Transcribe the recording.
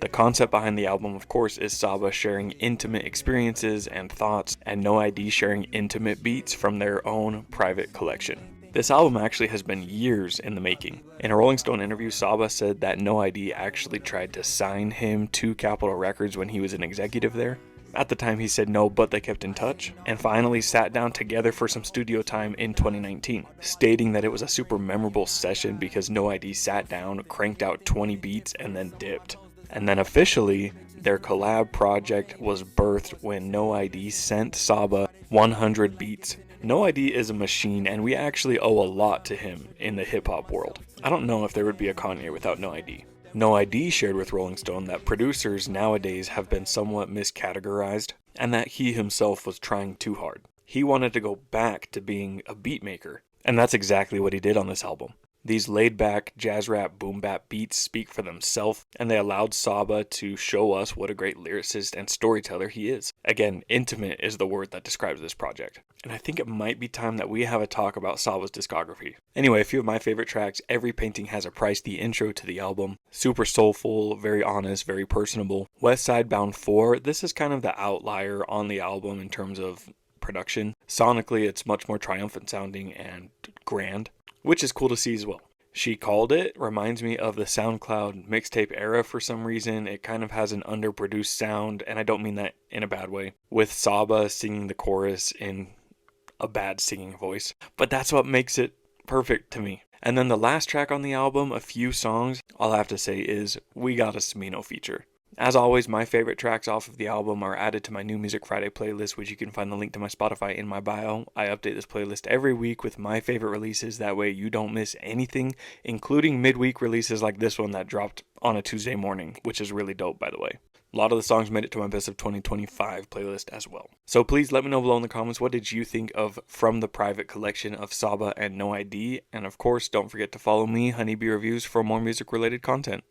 The concept behind the album, of course, is Saba sharing intimate experiences and thoughts, and No ID sharing intimate beats from their own private collection. This album actually has been years in the making. In a Rolling Stone interview, Saba said that No ID actually tried to sign him to Capitol Records when he was an executive there. At the time he said no, but they kept in touch, and finally sat down together for some studio time in 2019, stating that it was a super memorable session because No ID sat down, cranked out 20 beats, and then dipped. And then officially, their collab project was birthed when No ID sent Saba 100 beats. No ID is a machine, and we actually owe a lot to him in the hip-hop world. I don't know if there would be a Kanye without No ID. No ID shared with Rolling Stone that producers nowadays have been somewhat miscategorized, and that he himself was trying too hard. He wanted to go back to being a beat maker, and that's exactly what he did on this album. These laid-back jazz rap boom bap beats speak for themselves, and they allowed Saba to show us what a great lyricist and storyteller he is. Again, intimate is the word that describes this project. And I think it might be time that we have a talk about Saba's discography. Anyway, a few of my favorite tracks: Every Painting Has a Price, the intro to the album. Super soulful, very honest, very personable. West Side Bound 4, this is kind of the outlier on the album in terms of production. Sonically, it's much more triumphant sounding and grand, which is cool to see as well. She Called It reminds me of the SoundCloud mixtape era for some reason. It kind of has an underproduced sound, and I don't mean that in a bad way, with Saba singing the chorus in a bad singing voice. But that's what makes it perfect to me. And then the last track on the album, A Few Songs, all I have to say is We Got a Smino feature. As always, my favorite tracks off of the album are added to my new Music Friday playlist, which you can find the link to my Spotify in my bio. I update this playlist every week with my favorite releases, that way you don't miss anything, including midweek releases like this one that dropped on a Tuesday morning, which is really dope, by the way. A lot of the songs made it to my Best of 2025 playlist as well. So please let me know below in the comments, what did you think of From the Private Collection of Saba and No ID? And of course, don't forget to follow me, Honeybee Reviews, for more music related content.